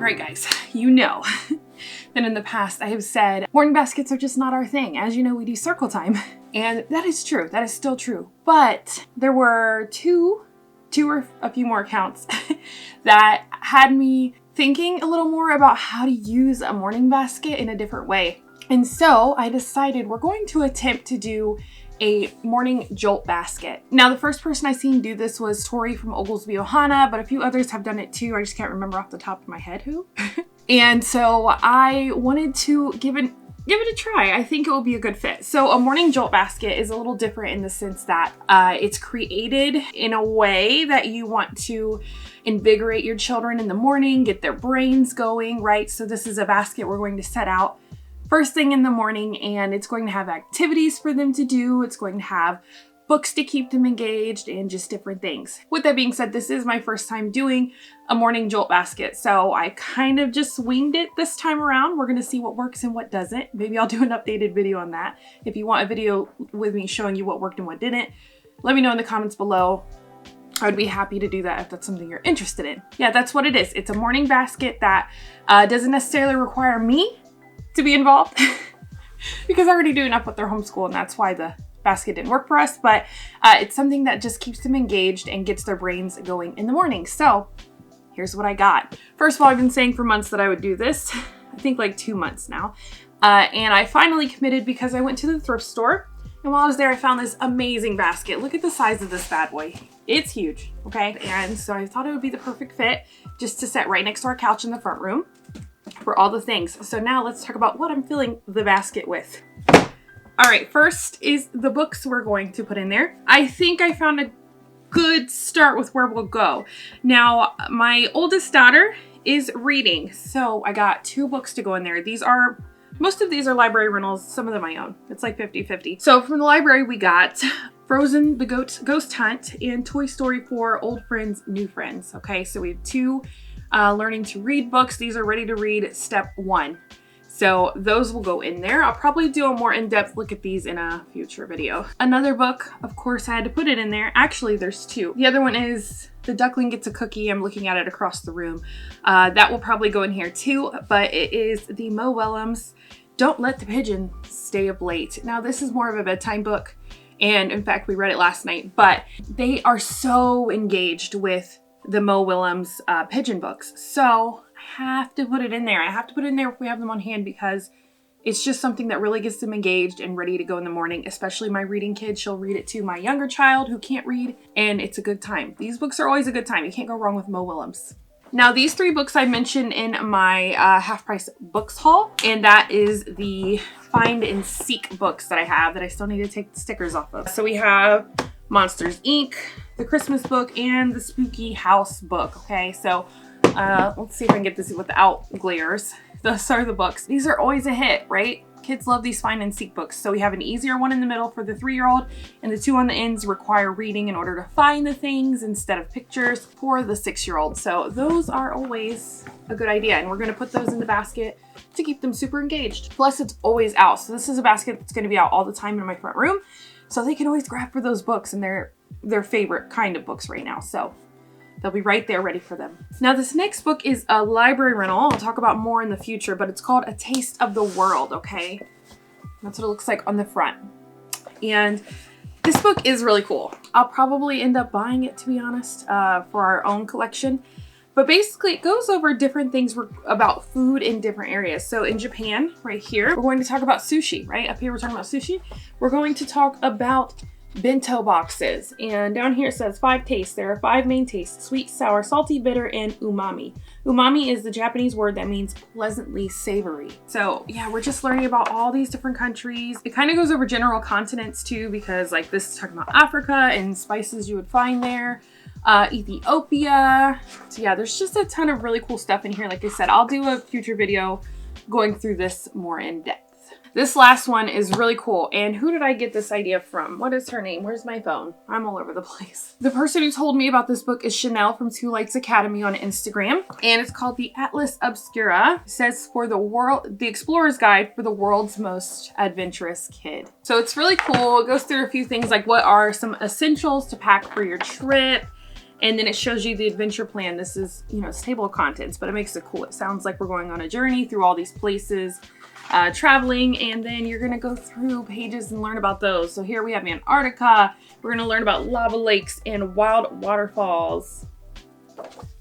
Alright guys, you know that in the past I have said morning baskets are just not our thing. As you know, we do circle time. And that is true. That is still true. But there were two or a few more accounts that had me thinking a little more about how to use a morning basket in a different way. And so I decided we're going to attempt to do a morning Jolt basket. Now, the first person I seen do this was Tori from Oglesby, Ohana, but a few others have done it too. I just can't remember off the top of my head who. And so I wanted to give it a try. I think it will be a good fit. So a morning Jolt basket is a little different in the sense that it's created in a way that you want to invigorate your children in the morning, get their brains going, right? So this is a basket we're going to set out first thing in the morning, and it's going to have activities for them to do. It's going to have books to keep them engaged and just different things. With that being said, this is my first time doing a morning Jolt basket, so I kind of just winged it this time around. We're going to see what works and what doesn't. Maybe I'll do an updated video on that. If you want a video with me showing you what worked and what didn't, let me know in the comments below. I would be happy to do that if that's something you're interested in. Yeah, that's what it is. It's a morning basket that doesn't necessarily require me to be involved because I already do enough with their homeschool, and that's why the basket didn't work for us, but it's something that just keeps them engaged and gets their brains going in the morning. So here's what I got. First of all, I've been saying for months that I would do this. I think like 2 months now. And I finally committed because I went to the thrift store, and while I was there, I found this amazing basket. Look at the size of this bad boy. It's huge, okay? And so I thought it would be the perfect fit just to set right next to our couch in the front room for all the things. So now let's talk about what I'm filling the basket with. All right, first is the books we're going to put in there. I think I found a good start with where we'll go. Now, my oldest daughter is reading, so I got 2 books to go in there. Most of these are library rentals, some of them I own. It's like 50-50. So from the library, we got Frozen, the Ghost Hunt, and Toy Story 4, Old Friends, New Friends. Okay, so we have 2 learning to read books. These are ready to read step 1. So those will go in there. I'll probably do a more in-depth look at these in a future video. Another book, of course, I had to put it in there. Actually, there's 2. The other one is The Duckling Gets a Cookie. I'm looking at it across the room. That will probably go in here too, but it is the Mo Willems' Don't Let the Pigeon Stay Up Late. Now, this is more of a bedtime book, and in fact, we read it last night, but they are so engaged with the Mo Willems pigeon books. So I have to put it in there. I have to put it in there if we have them on hand because it's just something that really gets them engaged and ready to go in the morning, especially my reading kid. She'll read it to my younger child who can't read, and it's a good time. These books are always a good time. You can't go wrong with Mo Willems. Now, these 3 books I mentioned in my half price books haul, and that is the Find and Seek books that I have that I still need to take the stickers off of. So we have Monsters, Inc., the Christmas book, and the Spooky House book. Okay, so let's see if I can get this without glares. Those are the books. These are always a hit, right? Kids love these Find and Seek books. So we have an easier one in the middle for the 3-year-old, and the 2 on the ends require reading in order to find the things instead of pictures for the 6-year-old. So those are always a good idea, and we're going to put those in the basket to keep them super engaged. Plus, it's always out. So this is a basket that's going to be out all the time in my front room, so they can always grab for those books, and they're their favorite kind of books right now. So they'll be right there ready for them. Now, this next book is a library rental. I'll talk about more in the future, but it's called A Taste of the World, okay? That's what it looks like on the front. And this book is really cool. I'll probably end up buying it, to be honest, for our own collection. But basically, it goes over different things about food in different areas. So in Japan, right here, we're going to talk about sushi, right? Up here, we're talking about sushi. We're going to talk about bento boxes, and down here it says 5 tastes. There are 5 main tastes: sweet, sour, salty, bitter, and umami. Umami is the Japanese word that means pleasantly savory. So yeah, we're just learning about all these different countries. It kind of goes over general continents too, because like this is talking about Africa and spices you would find there, Ethiopia. So yeah, there's just a ton of really cool stuff in here. Like I said, I'll do a future video going through this more in depth. This last one is really cool. And who did I get this idea from? What is her name? Where's my phone? I'm all over the place. The person who told me about this book is Chanel from Two Lights Academy on Instagram. And it's called the Atlas Obscura. It says for the Explorer's Guide for the World's Most Adventurous Kid. So it's really cool. It goes through a few things like what are some essentials to pack for your trip. And then it shows you the adventure plan. This is, you know, it's table of contents, but it makes it cool. It sounds like we're going on a journey through all these places, traveling, and then you're gonna go through pages and learn about those. So here we have Antarctica. We're gonna learn about lava lakes and wild waterfalls,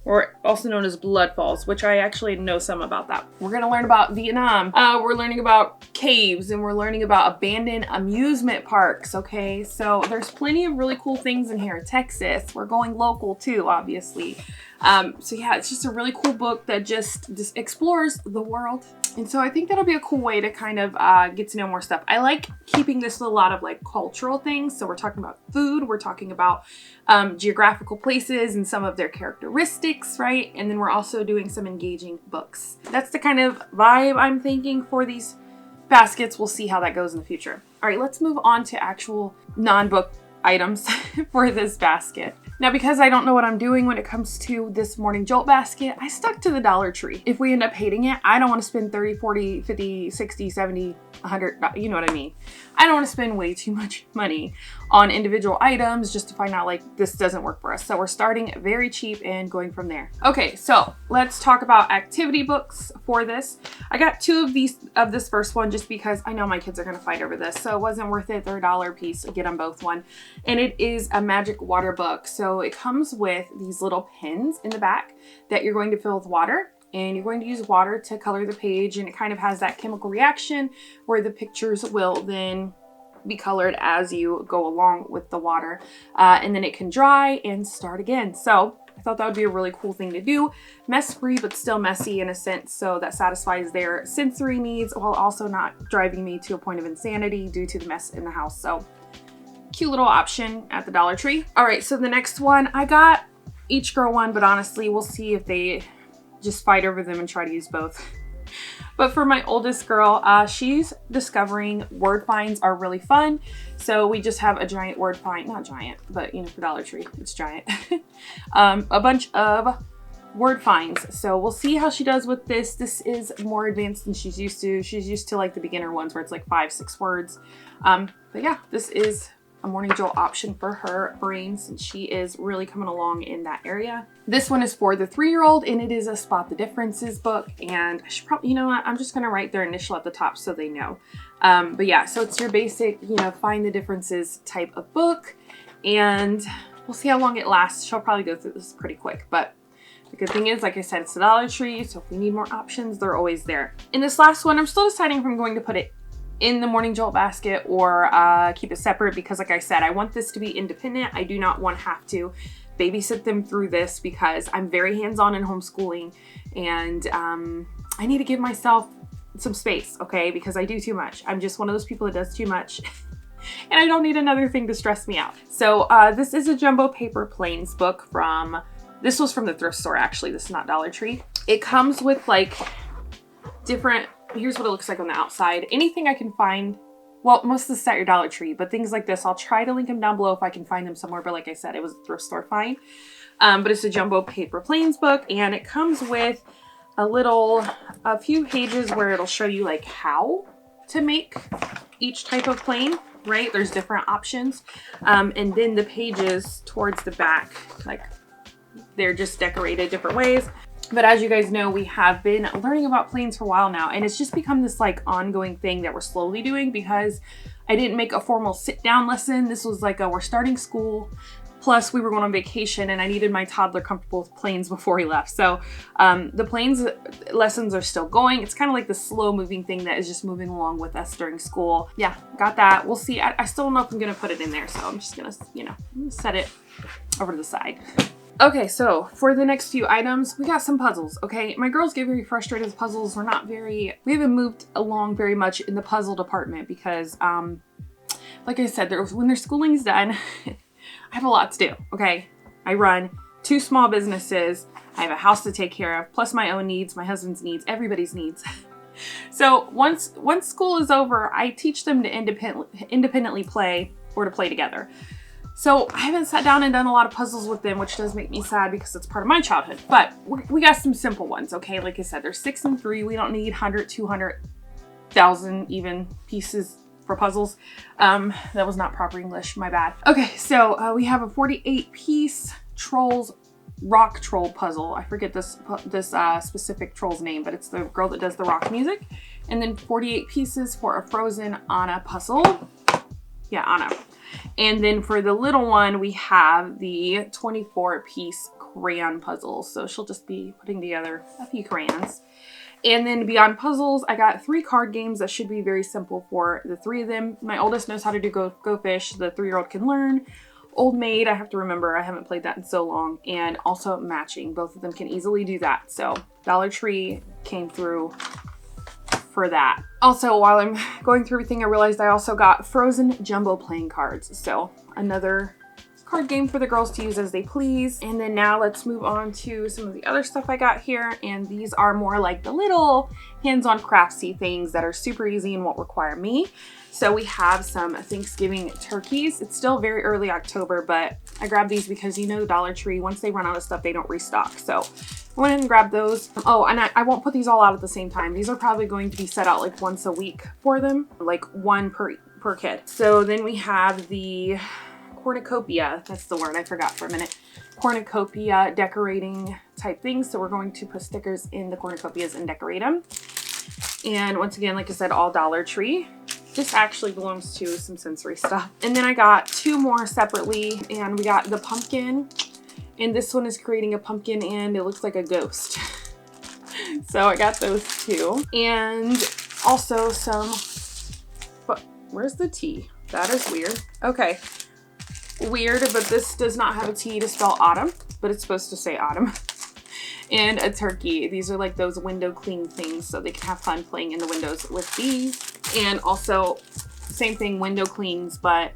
or also known as blood falls, which I actually know some about that. We're gonna learn about Vietnam. We're learning about caves, and we're learning about abandoned amusement parks, okay? So there's plenty of really cool things in here. Texas, we're going local too, obviously. So yeah, it's just a really cool book that just explores the world. And so I think that'll be a cool way to kind of get to know more stuff. I like keeping this with a lot of like cultural things. So we're talking about food, we're talking about geographical places and some of their characteristics, right? And then we're also doing some engaging books. That's the kind of vibe I'm thinking for these baskets. We'll see how that goes in the future. All right, let's move on to actual non-book items for this basket. Now, because I don't know what I'm doing when it comes to this morning Jolt basket, I stuck to the Dollar Tree. If we end up hating it, I don't want to spend 30, 40, 50, 60, 70, 100, you know what I mean? I don't want to spend way too much money on individual items just to find out like this doesn't work for us. So we're starting very cheap and going from there. Okay, so let's talk about activity books for this. I got 2 of this first one just because I know my kids are going to fight over this. So it wasn't worth it. They're $1 a piece. Get them both one. And it is a magic water book. So it comes with these little pins in the back that you're going to fill with water. And you're going to use water to color the page, and it kind of has that chemical reaction where the pictures will then be colored as you go along with the water. And then it can dry and start again. So I thought that would be a really cool thing to do. Mess-free, but still messy in a sense, so that satisfies their sensory needs while also not driving me to a point of insanity due to the mess in the house. So cute little option at the Dollar Tree. All right, so the next one, I got each girl one, but honestly, we'll see if they just fight over them and try to use both. But for my oldest girl, she's discovering word finds are really fun. So we just have a giant word find, not giant, but you know, for Dollar Tree, it's giant. A bunch of word finds. So we'll see how she does with this. This is more advanced than she's used to. She's used to like the beginner ones where it's like 5, 6 words. But yeah, this is a morning Jolt option for her brain since she is really coming along in that area. This one is for the 3-year-old, and it is a Spot the Differences book. And I should probably, you know what, I'm just gonna write their initial at the top so they know. But yeah, so it's your basic, you know, find the differences type of book, and we'll see how long it lasts. She'll probably go through this pretty quick, but the good thing is, like I said, it's the Dollar Tree, so if we need more options, they're always there. In this last one, I'm still deciding if I'm going to put it in the morning Jolt basket or keep it separate because, like I said, I want this to be independent. I do not want to have to babysit them through this because I'm very hands-on in homeschooling, and I need to give myself some space, okay? Because I do too much. I'm just one of those people that does too much. And I don't need another thing to stress me out. So this is a jumbo paper planes book this was from the thrift store actually. This is not Dollar Tree. It comes with like different, here's what it looks like on the outside. Anything I can find, well, most of this is at your Dollar Tree, but things like this, I'll try to link them down below if I can find them somewhere. But like I said, it was a thrift store find. But it's a jumbo paper planes book, and it comes with a few pages where it'll show you like how to make each type of plane, right? There's different options. And then the pages towards the back, like they're just decorated different ways. But as you guys know, we have been learning about planes for a while now, and it's just become this like ongoing thing that we're slowly doing because I didn't make a formal sit down lesson. This was like we're starting school, plus we were going on vacation, and I needed my toddler comfortable with planes before he left. So the planes lessons are still going. It's kind of like the slow moving thing that is just moving along with us during school. Yeah, got that. We'll see. I still don't know if I'm going to put it in there, so I'm just going to, you know, set it over to the side. Okay, so for the next few items, we got some puzzles, okay? My girls get very frustrated with puzzles. We haven't moved along very much in the puzzle department because, like I said, when their schooling's done, I have a lot to do, okay? I run 2 small businesses. I have a house to take care of, plus my own needs, my husband's needs, everybody's needs. So once school is over, I teach them to independently play or to play together. So I haven't sat down and done a lot of puzzles with them, which does make me sad because it's part of my childhood. But we got some simple ones, okay? Like I said, they're 6 and 3. We don't need 100, 200,000 even pieces for puzzles. That was not proper English, my bad. Okay, so we have a 48 piece Trolls rock troll puzzle. I forget this specific troll's name, but it's the girl that does the rock music. And then 48 pieces for a Frozen Anna puzzle. Yeah, Anna. And then for the little one, we have the 24-piece crayon puzzle. So she'll just be putting together a few crayons. And then beyond puzzles, I got 3 card games that should be very simple for the 3 of them. My oldest knows how to do Go Fish. The 3-year-old can learn. Old Maid, I have to remember, I haven't played that in so long. And also Matching. Both of them can easily do that. So Dollar Tree came through for that. Also, while I'm going through everything, I realized I also got Frozen Jumbo playing cards. So another card game for the girls to use as they please. And then now let's move on to some of the other stuff I got here. And these are more like the little hands-on craftsy things that are super easy and won't require me. So we have some Thanksgiving turkeys. It's still very early October, but I grabbed these because you know the Dollar Tree, once they run out of stuff, they don't restock. So I went ahead and grabbed those. Oh, and I won't put these all out at the same time. These are probably going to be set out like once a week for them, like 1 per kid. So then we have the cornucopia, that's the word I forgot for a minute. Cornucopia decorating type things. So we're going to put stickers in the cornucopias and decorate them. And once again, like I said, all Dollar Tree. This actually belongs to some sensory stuff. And then I got 2 more separately, and we got the pumpkin. And this one is creating a pumpkin and it looks like a ghost. So I got those 2. And also some, but where's the T? That is weird. Okay. Weird, but this does not have a T to spell autumn, but it's supposed to say autumn. And a turkey. These are like those window clean things, so they can have fun playing in the windows with these. And also, same thing, window cleans, but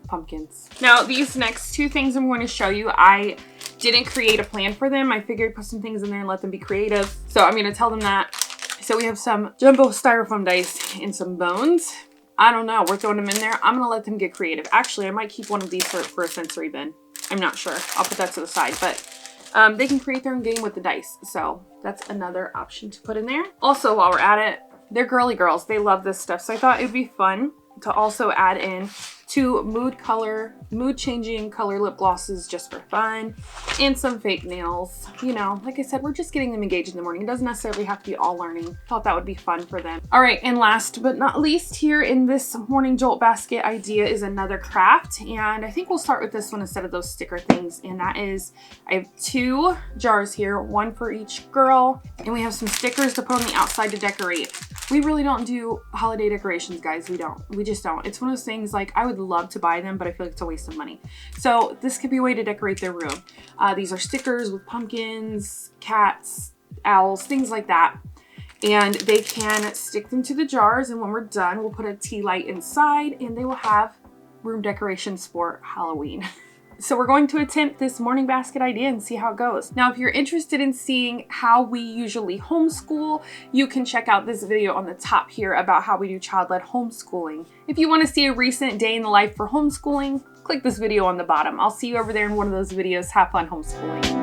pumpkins. Now, these next 2 things I'm going to show you, I didn't create a plan for them. I figured put some things in there and let them be creative. So I'm going to tell them that. So we have some jumbo styrofoam dice and some bones. I don't know, we're throwing them in there. I'm going to let them get creative. Actually, I might keep one of these for a sensory bin. I'm not sure. I'll put that to the side, but they can create their own game with the dice. So that's another option to put in there. Also, while we're at it, they're girly girls. They love this stuff. So I thought it'd be fun to also add in 2 mood changing color lip glosses just for fun, and some fake nails. You know, like I said, we're just getting them engaged in the morning. It doesn't necessarily have to be all learning. Thought that would be fun for them. All right, and last but not least, here in this morning Jolt basket idea is another craft, and I think we'll start with this one instead of those sticker things. And that is, I have 2 jars here, 1 for each girl, and we have some stickers to put on the outside to decorate. We really don't do holiday decorations, guys. We just don't. It's one of those things, like, I would love to buy them, but I feel like it's a waste of money. So this could be a way to decorate their room. These are stickers with pumpkins, cats, owls, things like that. And they can stick them to the jars, and when we're done, we'll put a tea light inside, and they will have room decorations for Halloween. So we're going to attempt this morning basket idea and see how it goes. Now, if you're interested in seeing how we usually homeschool, you can check out this video on the top here about how we do child-led homeschooling. If you want to see a recent day in the life for homeschooling, click this video on the bottom. I'll see you over there in one of those videos. Have fun homeschooling.